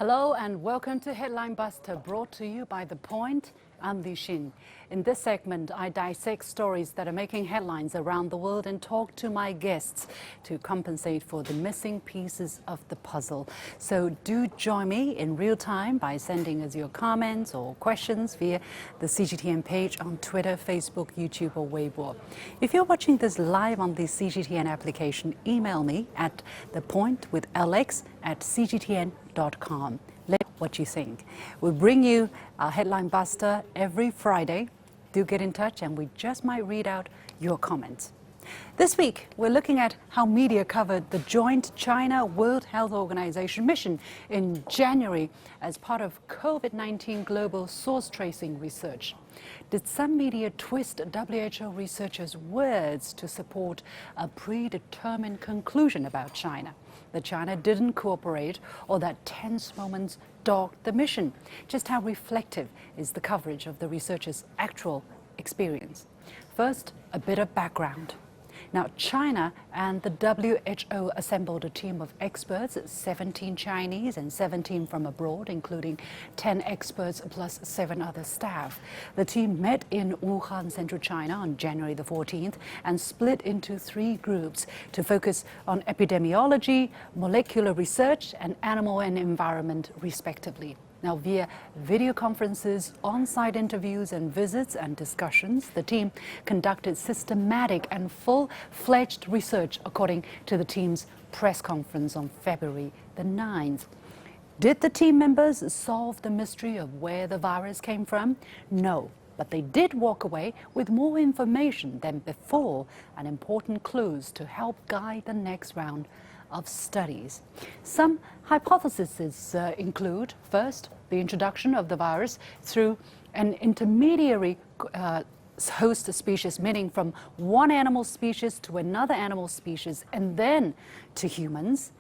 Hello and welcome to Headline Buster, brought to you by The Point. I'm Li Xin. In this segment, I dissect stories that are making headlines around the world and talk to my guests to compensate for the missing pieces of the puzzle. So do join me in real time by sending us your comments or questions via the CGTN page on Twitter, Facebook, YouTube or Weibo. If you're watching this live on the CGTN application, email me at thepointwithalex@cgtn.com. Let what you think. We'll bring you our Headline Buster every Friday. Do get in touch and we just might read out your comments. This week, we're looking at how media covered the joint China World Health Organization mission in January as part of COVID-19 global source tracing research. Did some media twist WHO researchers' words to support a predetermined conclusion about China? That China didn't cooperate or that tense moments dogged the mission? Just how reflective is the coverage of the researchers' actual experience? First, a bit of background. Now, China and the WHO assembled a team of experts, 17 Chinese and 17 from abroad, including 10 experts plus 7 other staff. The team met in Wuhan, central China on January the 14th and split into 3 groups to focus on epidemiology, molecular research and animal and environment, respectively. Now, via video conferences, on-site interviews and visits and discussions, the team conducted systematic and full-fledged research according to the team's press conference on February the 9th. Did the team members solve the mystery of where the virus came from? No, but they did walk away with more information than before and important clues to help guide the next round of studies. Some hypotheses include, first, the introduction of the virus through an intermediary host species, meaning from one animal species to another animal species and then to humans.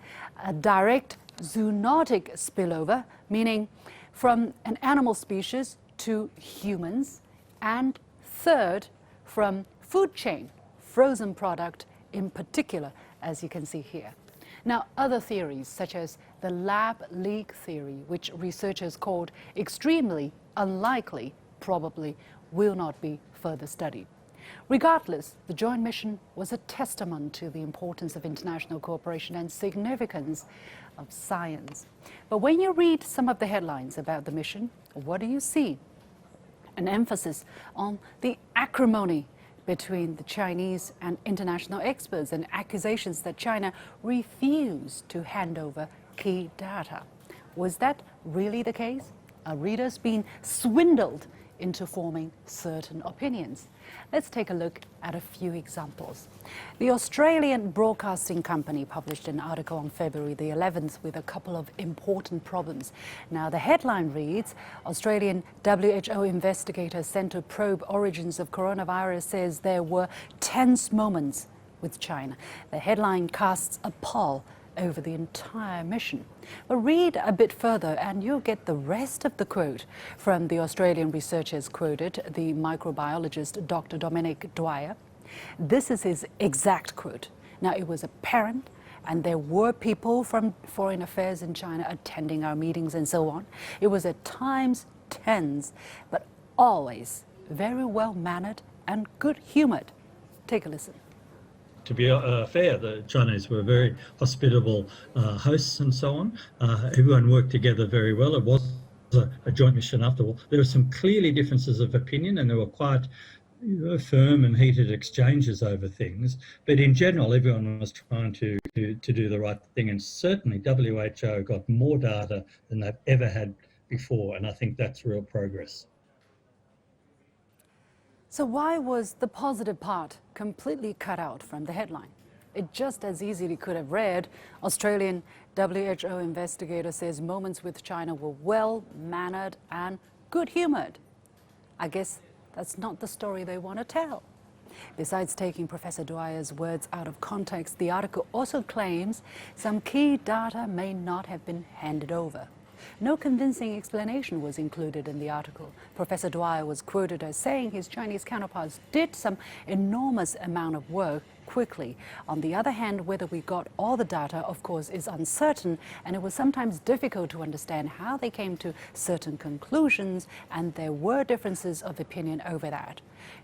A direct zoonotic spillover, meaning from an animal species to humans. And third, from food chain, frozen product in particular, as you can see here. Now, other theories, such as the lab leak theory, which researchers called extremely unlikely, probably will not be further studied. Regardless, the joint mission was a testament to the importance of international cooperation and significance of science. But when you read some of the headlines about the mission, what do you see? An emphasis on the acrimony between the Chinese and international experts and accusations that China refused to hand over key data. Was that really the case? Are readers being swindled into forming certain opinions? Let's take a look at a few examples. The Australian Broadcasting Company published an article on February the 11th with a couple of important problems. Now, the headline reads, Australian WHO investigator sent to probe origins of coronavirus says there were tense moments with China. The headline casts a pall over the entire mission. But read a bit further and you'll get the rest of the quote from the Australian researchers quoted, the microbiologist Dr. Dominic Dwyer. This is his exact quote. Now, it was apparent and there were people from Foreign Affairs in China attending our meetings and so on. It was at times tense, but always very well-mannered and good-humoured. Take a listen. To be fair, the Chinese were very hospitable hosts and so on. Everyone worked together very well. It was a joint mission after all. There were some clearly differences of opinion and there were quite firm and heated exchanges over things. But in general, everyone was trying to do the right thing. And certainly WHO got more data than they've ever had before. And I think that's real progress. So why was the positive part completely cut out from the headline? It just as easily could have read, Australian WHO investigator says moments with China were well-mannered and good-humoured. I guess that's not the story they want to tell. Besides taking Professor Dwyer's words out of context, the article also claims some key data may not have been handed over. No convincing explanation was included in the article. Professor Dwyer was quoted as saying his Chinese counterparts did some enormous amount of work quickly. On the other hand, whether we got all the data, of course, is uncertain, and it was sometimes difficult to understand how they came to certain conclusions, and there were differences of opinion over that.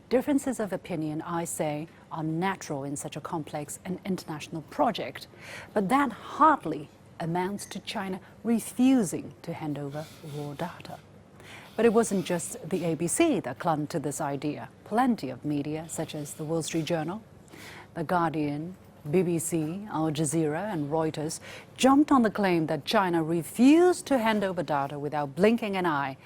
Differences of opinion, I say, are natural in such a complex and international project, but that hardly amounts to China refusing to hand over raw data. But it wasn't just the ABC that clung to this idea. Plenty of media, such as the Wall Street Journal, The Guardian, BBC, Al Jazeera and Reuters, jumped on the claim that China refused to hand over data without blinking an eye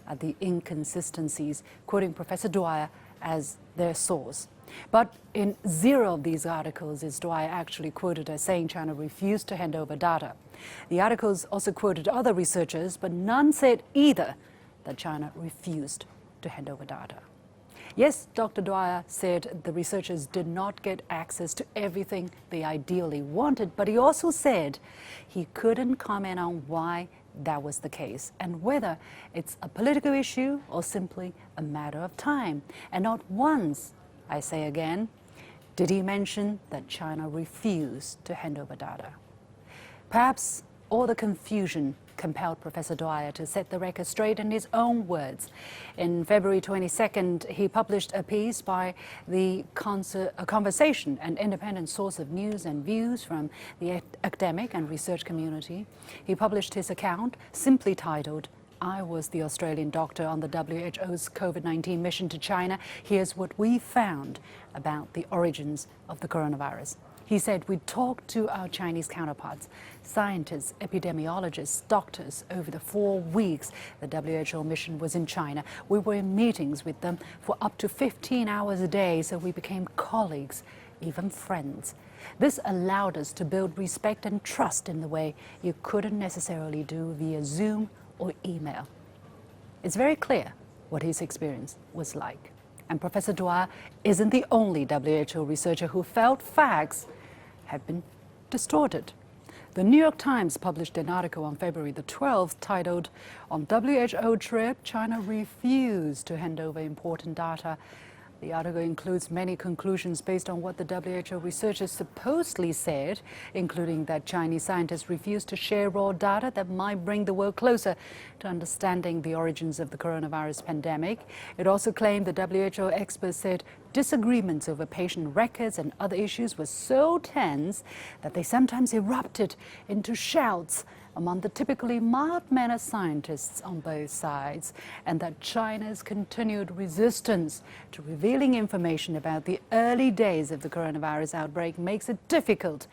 at the inconsistencies, quoting Professor Dwyer as their source. But in zero of these articles is Dwyer actually quoted as saying China refused to hand over data. The articles also quoted other researchers, but none said either that China refused to hand over data. Yes, Dr. Dwyer said the researchers did not get access to everything they ideally wanted, but he also said he couldn't comment on why that was the case and whether it's a political issue or simply a matter of time. And not once, I say again, did he mention that China refused to hand over data. Perhaps all the confusion compelled Professor Dwyer to set the record straight in his own words. In February 22nd, he published a piece by the Conversation, an independent source of news and views from the academic and research community. He published his account, simply titled, "I was the Australian doctor on the WHO's COVID-19 mission to China. Here's what we found about the origins of the coronavirus." He said, "We talked to our Chinese counterparts, scientists, epidemiologists, doctors over the 4 weeks the WHO mission was in China. We were in meetings with them for up to 15 hours a day, so we became colleagues, even friends. This allowed us to build respect and trust in the way you couldn't necessarily do via Zoom or email." It's very clear what his experience was like. And Professor Dwyer isn't the only WHO researcher who felt facts had been distorted. The New York Times published an article on February the 12th titled, "On WHO Trip, China Refused to Hand Over Important Data." The article includes many conclusions based on what the WHO researchers supposedly said, including that Chinese scientists refused to share raw data that might bring the world closer to understanding the origins of the coronavirus pandemic. It also claimed the WHO experts said disagreements over patient records and other issues were so tense that they sometimes erupted into shouts among the typically mild-mannered scientists on both sides, and that China's continued resistance to revealing information about the early days of the coronavirus outbreak makes it difficult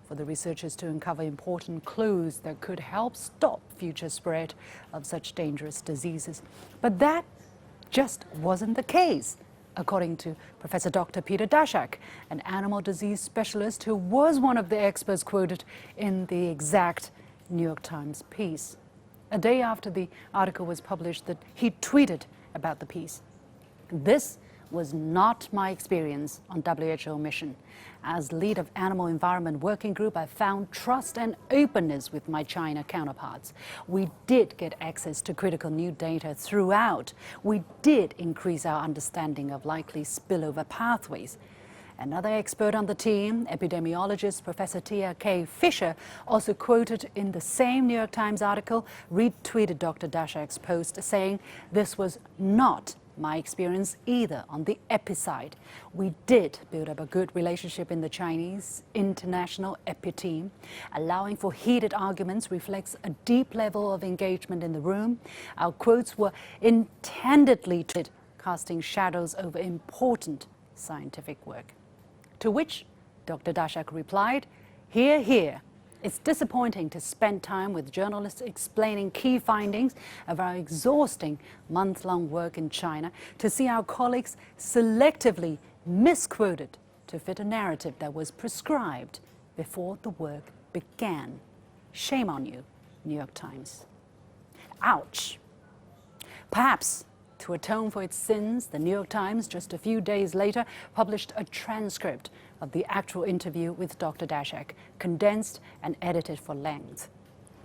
for the researchers to uncover important clues that could help stop future spread of such dangerous diseases. But that just wasn't the case, according to Professor Dr. Peter Daszak, an animal disease specialist who was one of the experts quoted in the exact New York Times piece. A day after the article was published, he tweeted about the piece. "This was not my experience on WHO mission. As lead of Animal Environment Working Group, I found trust and openness with my China counterparts. We did get access to critical new data throughout. We did increase our understanding of likely spillover pathways." Another expert on the team, epidemiologist Professor Tia K. Fisher, also quoted in the same New York Times article, retweeted Dr. Daszak's post saying, "This was not my experience either on the epi side. We did build up a good relationship in the Chinese International Epi team. Allowing for heated arguments reflects a deep level of engagement in the room. Our quotes were intendedly casting shadows over important scientific work." To which Dr. Daszak replied, "Hear, hear. It's disappointing to spend time with journalists explaining key findings of our exhausting month-long work in China, to see our colleagues selectively misquoted to fit a narrative that was prescribed before the work began. Shame on you, New York Times." Ouch. Perhaps to atone for its sins, the New York Times, just a few days later, published a transcript of the actual interview with Dr. Daszak, condensed and edited for length.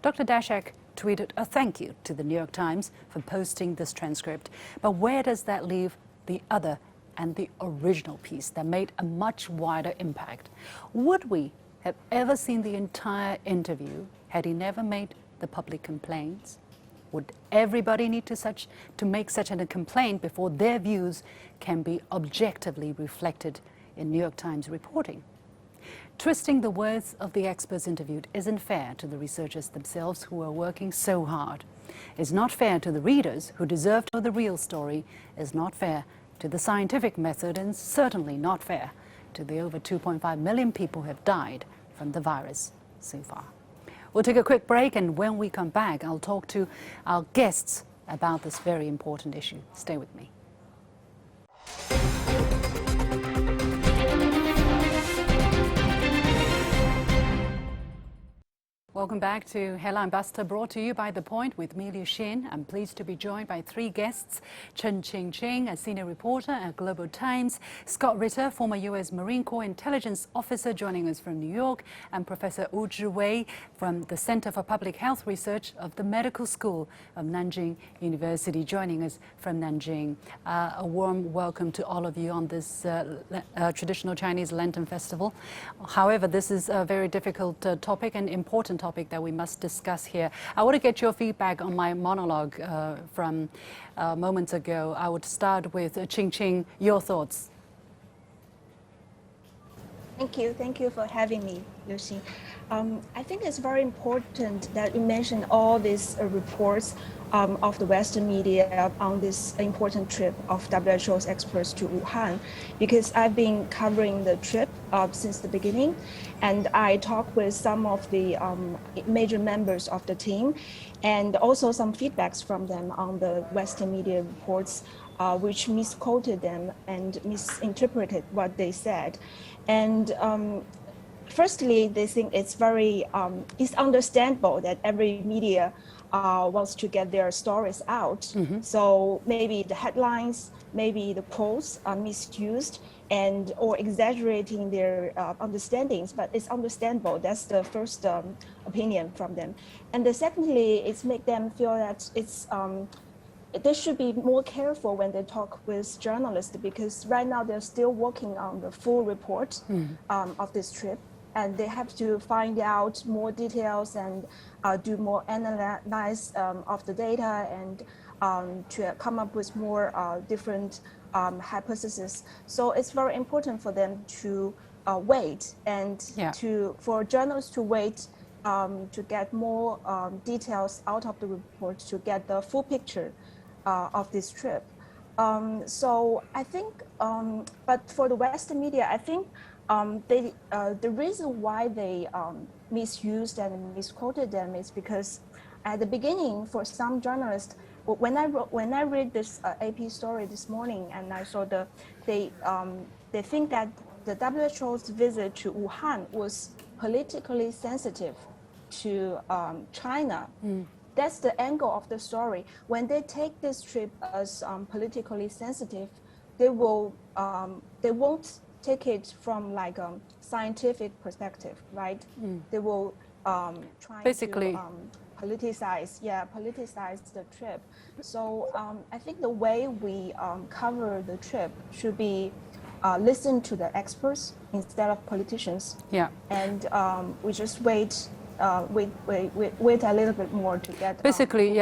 Dr. Daszak tweeted a thank you to the New York Times for posting this transcript. But where does that leave the other and the original piece that made a much wider impact? Would we have ever seen the entire interview had he never made the public complaints? Would everybody need to make such a complaint before their views can be objectively reflected in New York Times reporting? Twisting the words of the experts interviewed isn't fair to the researchers themselves who are working so hard. It's not fair to the readers who deserve to know the real story. It's not fair to the scientific method, and certainly not fair to the over 2.5 million people who have died from the virus so far. We'll take a quick break, and when we come back, I'll talk to our guests about this very important issue. Stay with me. Welcome back to Headline Buster, brought to you by The Point with me, Liu Xin. I'm pleased to be joined by three guests: Chen Qingqing, a senior reporter at Global Times; Scott Ritter, former U.S. Marine Corps intelligence officer joining us from New York; and Professor Wu Zhiwei from the Center for Public Health Research of the Medical School of Nanjing University joining us from Nanjing. A warm welcome to all of you on this traditional Chinese Lantern Festival. However, this is a very difficult topic and important topic that we must discuss here. I want to get your feedback on my monologue from moments ago. I would start with Qingqing. Your thoughts? Thank you for having me, Lucy. I think it's very important that you mentioned all these reports of the Western media on this important trip of WHO's experts to Wuhan, because I've been covering the trip since the beginning, and I talked with some of the major members of the team, and also some feedbacks from them on the Western media reports, which misquoted them and misinterpreted what they said. And firstly, they think it's it's understandable that every media wants to get their stories out. Mm-hmm. So maybe the headlines, maybe the quotes are misused or exaggerating their understandings, but it's understandable. That's the first opinion from them. And secondly, it's make them feel that they should be more careful when they talk with journalists, because right now they're still working on the full report of this trip, and they have to find out more details and do more analysis of the data and to come up with more different hypotheses. So it's very important for them to wait and for journalists to wait to get more details out of the report to get the full picture of this trip. So I think, but for the Western media, I think the reason why they misused and misquoted them is because at the beginning, for some journalists, when I read this AP story this morning, and I saw they think that the WHO's visit to Wuhan was politically sensitive to China. That's the angle of the story. When they take this trip as politically sensitive, they won't take it from like a scientific perspective, right? They will try to politicize the trip. So I think the way we cover the trip should be listen to the experts instead of politicians. Yeah. And we just wait a little bit more to get basically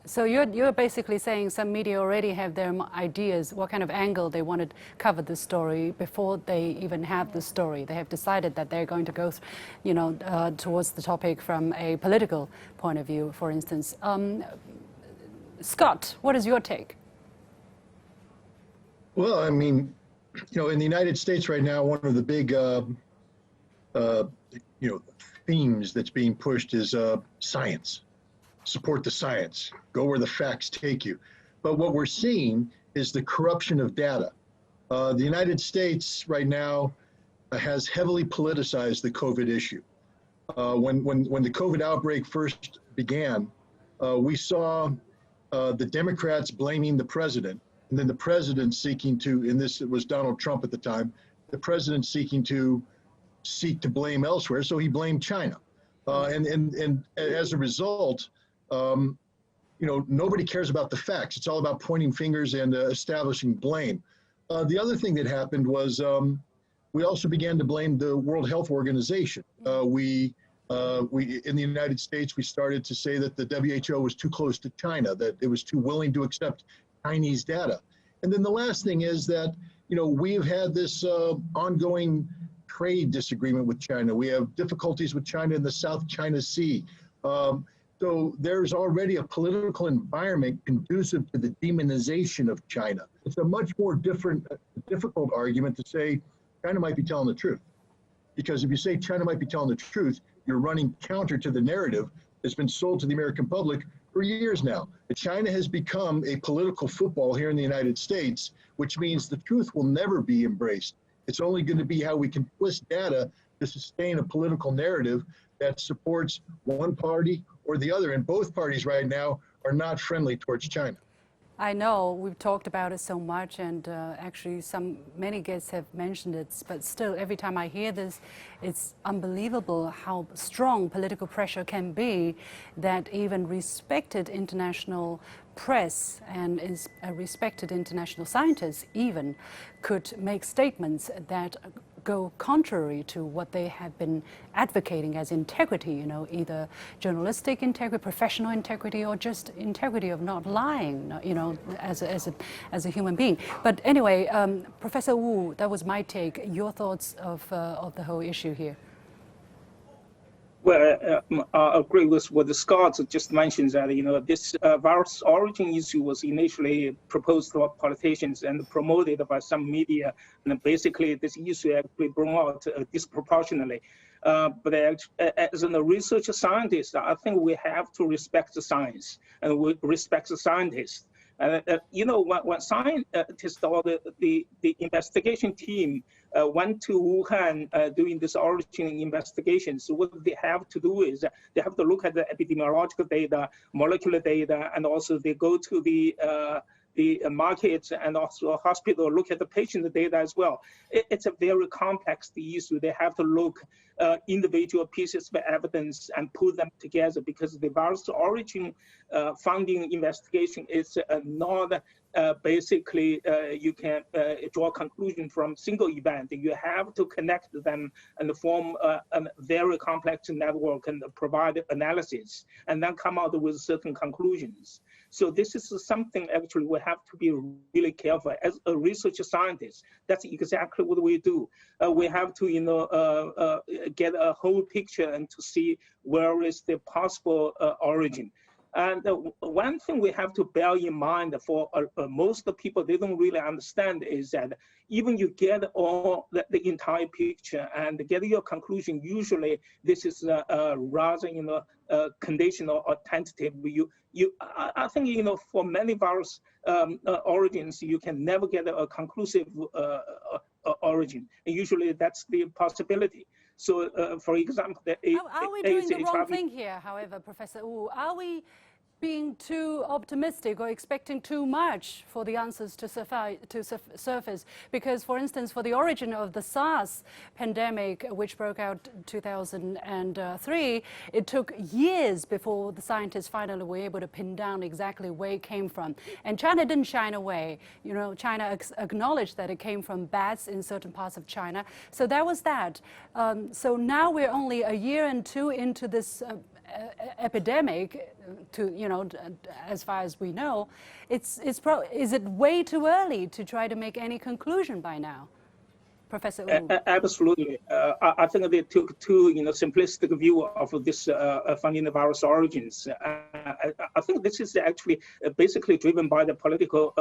so you're basically saying some media already have their ideas what kind of angle they want to cover the story before they even have the story. They have decided that they're going to go towards the topic from a political point of view, for instance. Scott, what is your take? Well, I mean, in the United States right now, one of the big themes that's being pushed is science. Support the science, go where the facts take you. But what we're seeing is the corruption of data. The United States right now has heavily politicized the COVID issue. When the COVID outbreak first began, we saw the Democrats blaming the president, and then the president seeking to, and this was Donald Trump at the time, the president seek to blame elsewhere, so he blamed China. And as a result, nobody cares about the facts. It's all about pointing fingers and establishing blame. The other thing that happened was we also began to blame the World Health Organization. We in the United States, we started to say that the WHO was too close to China, that it was too willing to accept Chinese data. And then the last thing is that, we've had this ongoing trade disagreement with China. We have difficulties with China in the South China Sea. So there's already a political environment conducive to the demonization of China. It's a much more difficult argument to say China might be telling the truth. Because if you say China might be telling the truth, you're running counter to the narrative that's been sold to the American public for years now. China has become a political football here in the United States, which means the truth will never be embraced. It's only going to be how we can twist data to sustain a political narrative that supports one party or the other. And both parties right now are not friendly towards China. I know we've talked about it so much, and actually many guests have mentioned it, but still every time I hear this, it's unbelievable how strong political pressure can be, that even respected international press and respected international scientists even could make statements that go contrary to what they have been advocating as integrity, either journalistic integrity, professional integrity, or just integrity of not lying, as a human being. But anyway, Professor Wu, that was my take. Your thoughts of the whole issue here? Well, I agree with what Scott just mentioned, that this virus origin issue was initially proposed by politicians and promoted by some media, and basically this issue actually brought out disproportionately. But as a research scientist, I think we have to respect the science and we respect the scientists. When scientists or the investigation team went to Wuhan doing this origin investigation, so what they have to do is they have to look at the epidemiological data, molecular data, and also they go to the markets and also hospital, look at the patient data as well. It's a very complex issue. They have to look individual pieces of evidence and put them together, because the virus origin finding investigation is not basically you can draw a conclusion from single event. You have to connect them and form a very complex network and provide analysis and then come out with certain conclusions. So this is something actually we have to be really careful as a research scientist. That's exactly what we do. We have to get a whole picture and to see where is the possible origin. And one thing we have to bear in mind for most of the people, they don't really understand, is that even you get all the entire picture and get your conclusion, usually this is rather conditional or tentative. I think for many virus origins, you can never get a conclusive origin. And usually that's the possibility. So, for example, are we doing the wrong thing here, however, Professor Wu? Are we being too optimistic or expecting too much for the answers to surface? Because, for instance, for the origin of the SARS pandemic, which broke out in 2003, it took years before the scientists finally were able to pin down exactly where it came from. And China didn't shy away. China acknowledged that it came from bats in certain parts of China. So that was that. So now we're only a year and two into this epidemic, as far as we know. Is it way too early to try to make any conclusion by now, Professor Wu? Absolutely. I think they took too simplistic view of this finding the virus origins. I think this is actually basically driven by the political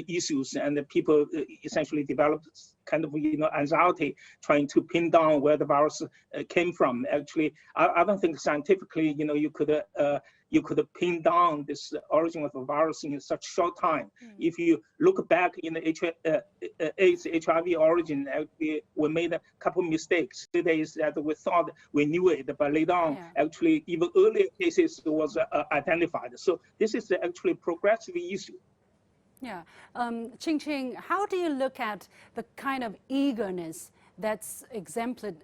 issues, and the people essentially developed kind of anxiety trying to pin down where the virus came from. Actually, I don't think scientifically you could pin down this origin of a virus in such short time. If you look back in the AIDS HIV origin, actually we made a couple of mistakes. Days that we thought we knew it, but later on, actually even earlier cases was identified. So this is actually a progressive issue. Yeah. Qing, how do you look at the kind of eagerness that's exempted,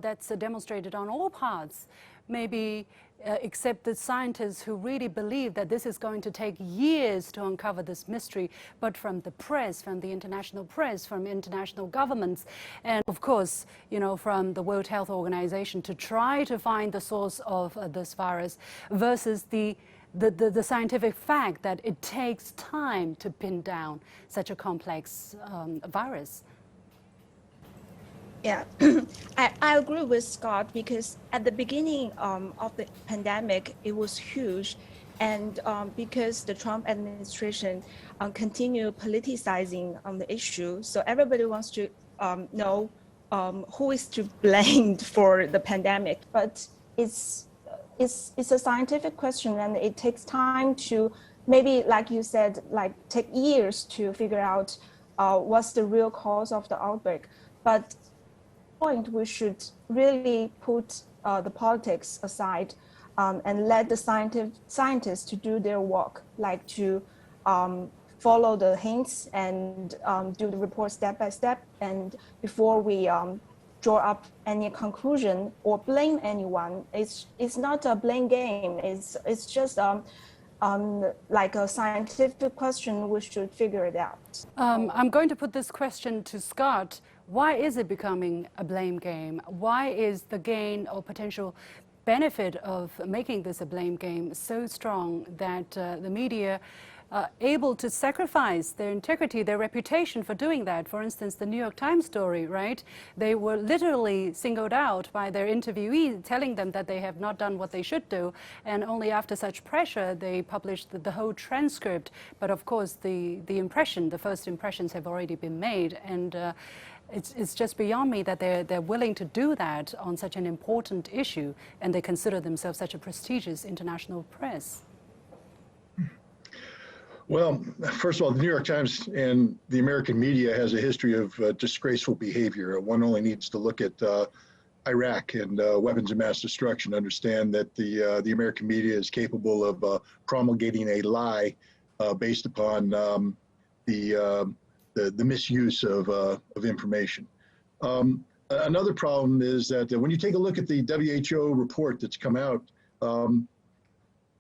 that's demonstrated on all parts, maybe except the scientists who really believe that this is going to take years to uncover this mystery, but from the press, from the international press, from international governments, and of course, from the World Health Organization to try to find the source of this virus versus the scientific fact that it takes time to pin down such a complex virus. Yeah, I agree with Scott, because at the beginning of the pandemic, it was huge. And because the Trump administration continued politicizing on the issue, so everybody wants to know who is to blame for the pandemic. But it's a scientific question, and it takes time to, maybe like you said, take years to figure out what's the real cause of the outbreak. But point, we should really put the politics aside and let the scientists to do their work, like to follow the hints and do the report step by step. And before we draw up any conclusion or blame anyone, it's not a blame game. It's just like a scientific question. We should figure it out. I'm going to put this question to Scott. Why is it becoming a blame game? Why is the gain or potential benefit of making this a blame game so strong that the media are able to sacrifice their integrity, their reputation for doing that? For instance, the New York Times story, right? They were literally singled out by their interviewee, telling them that they have not done what they should do. And only after such pressure, they published the whole transcript. But of course, the first impressions have already been made. And it's just beyond me that they're willing to do that on such an important issue, and they consider themselves such a prestigious international press. Well, first of all, the New York Times and the American media has a history of disgraceful behavior. One only needs to look at Iraq and weapons of mass destruction to understand that the American media is capable of promulgating a lie based upon the misuse of information. Another problem is that when you take a look at the WHO report that's come out,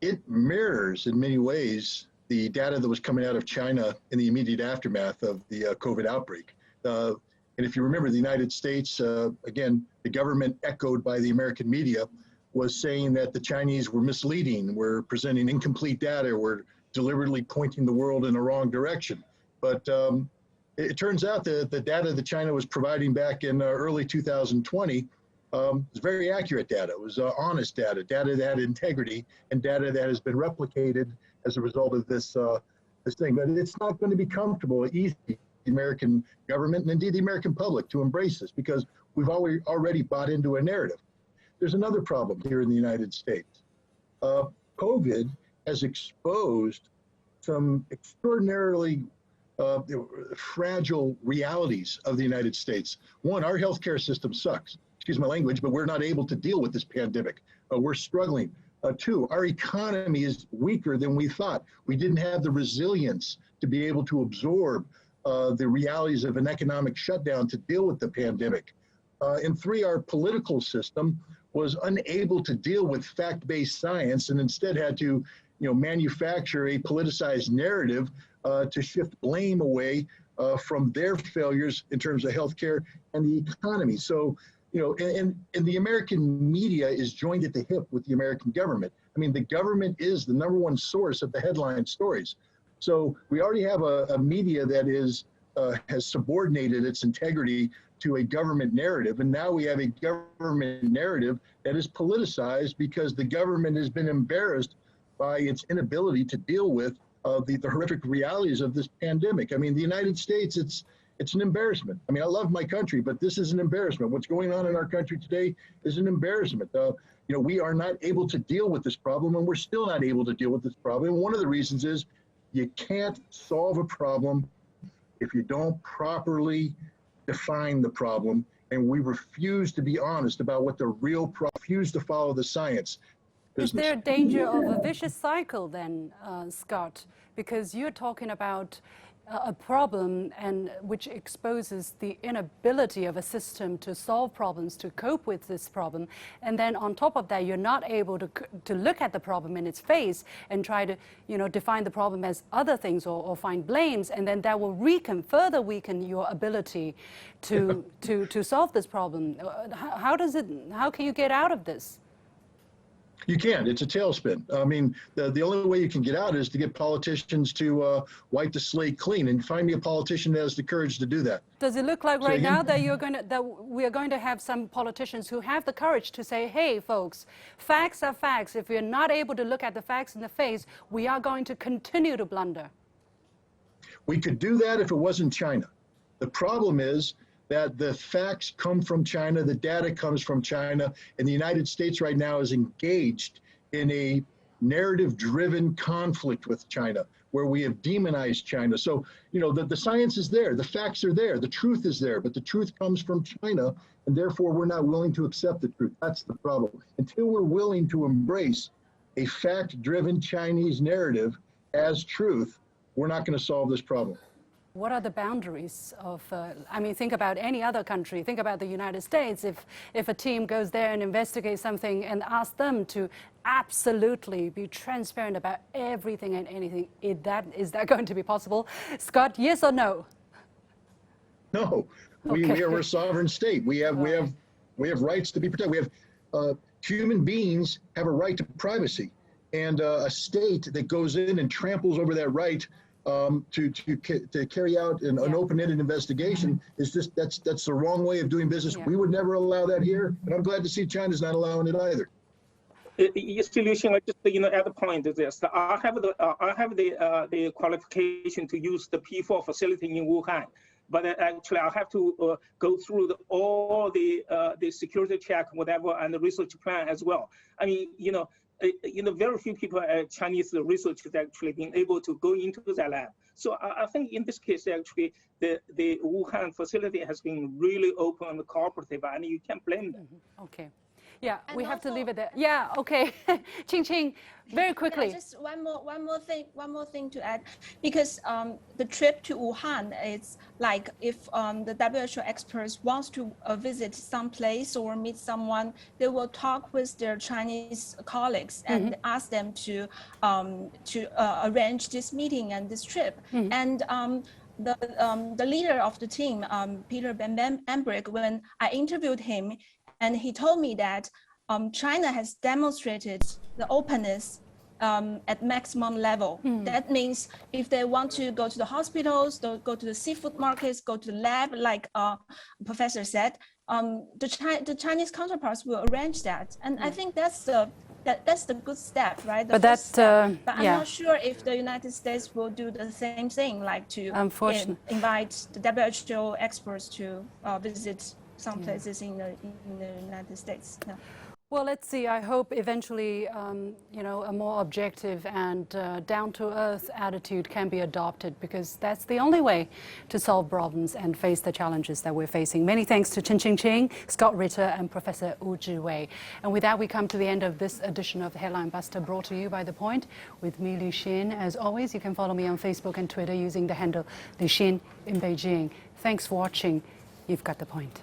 it mirrors in many ways the data that was coming out of China in the immediate aftermath of the COVID outbreak. And if you remember, the United States, again, the government echoed by the American media, was saying that the Chinese were misleading, were presenting incomplete data, were deliberately pointing the world in the wrong direction. But it turns out that the data that China was providing back in early 2020 was very accurate data. It was honest data, data that had integrity, and data that has been replicated as a result of this thing. But it's not going to be comfortable, easy, the American government and indeed the American public to embrace this, because we've already bought into a narrative. There's another problem here in the United States. COVID has exposed some extraordinarily fragile realities of the United States. One, our healthcare system sucks. Excuse my language, but we're not able to deal with this pandemic. We're struggling. Two, our economy is weaker than we thought. We didn't have the resilience to be able to absorb the realities of an economic shutdown to deal with the pandemic. And three, our political system was unable to deal with fact-based science and instead had to manufacture a politicized narrative to shift blame away from their failures in terms of healthcare and the economy. So, and the American media is joined at the hip with the American government. I mean, the government is the number one source of the headline stories. So we already have a media that has subordinated its integrity to a government narrative. And now we have a government narrative that is politicized because the government has been embarrassed by its inability to deal with the horrific realities of this pandemic. I mean, the United States, it's an embarrassment. I mean, I love my country, but this is an embarrassment. What's going on in our country today is an embarrassment. We are not able to deal with this problem, and we're still not able to deal with this problem. And one of the reasons is you can't solve a problem if you don't properly define the problem, and we refuse to be honest about what the real problem, refuse to follow the science. Is there a danger of a vicious cycle then, Scott? Because you're talking about a problem and which exposes the inability of a system to solve problems, to cope with this problem, and then on top of that, you're not able to look at the problem in its face and try to, define the problem as other things or find blames, and then that will further weaken your ability to solve this problem. How can you get out of this? You can't. It's a tailspin. I mean, the only way you can get out is to get politicians to wipe the slate clean, and find me a politician that has the courage to do that. Does it look like right now that we are going to have some politicians who have the courage to say, hey, folks, facts are facts. If we're not able to look at the facts in the face, we are going to continue to blunder? We could do that if it wasn't China. The problem is that the facts come from China, the data comes from China, and the United States right now is engaged in a narrative-driven conflict with China, where we have demonized China. So, the science is there, the facts are there, the truth is there, but the truth comes from China, and therefore we're not willing to accept the truth. That's the problem. Until we're willing to embrace a fact-driven Chinese narrative as truth, we're not going to solve this problem. What are the boundaries of, think about any other country, think about the United States. If a team goes there and investigates something and asks them to absolutely be transparent about everything and anything, is that going to be possible? Scott, yes or no? No, we are a sovereign state. We have rights to be protected. We have human beings have a right to privacy, and a state that goes in and tramples over that right to carry out an open-ended investigation is that's the wrong way of doing business. We would never allow that here, and I'm glad to see China's not allowing it either. Yes, Liu-Xin, I just add a point to this. I have the qualification to use the P4 facility in Wuhan, but actually I have to go through all the security check, whatever, and the research plan as well. I mean, very few people, Chinese researchers, actually been able to go into that lab. So I think in this case, actually, the Wuhan facility has been really open and cooperative, and you can't blame them. Okay. Yeah, and we have to also, leave it there. Yeah, okay. Qing, very quickly. Yeah, just one more thing to add, because the trip to Wuhan is like if the WHO experts wants to visit some place or meet someone, they will talk with their Chinese colleagues and ask them to arrange this meeting and this trip. And the leader of the team, Peter Bamberg, when I interviewed him, and he told me that China has demonstrated the openness at maximum level. That means if they want to go to the hospitals, go to the seafood markets, go to the lab, like Professor said, the Chinese counterparts will arrange that. And I think that's the good step, right? But I'm not sure if the United States will do the same thing, like to invite the WHO experts to visit some places in the United States. No. Well, let's see. I hope eventually, a more objective and down-to-earth attitude can be adopted, because that's the only way to solve problems and face the challenges that we're facing. Many thanks to Ching, Scott Ritter, and Professor Wu Zhiwei. And with that, we come to the end of this edition of Headline Buster, brought to you by The Point with me, Liu-Xin. As always, you can follow me on Facebook and Twitter using the handle Liu-Xin in Beijing. Thanks for watching. You've got The Point.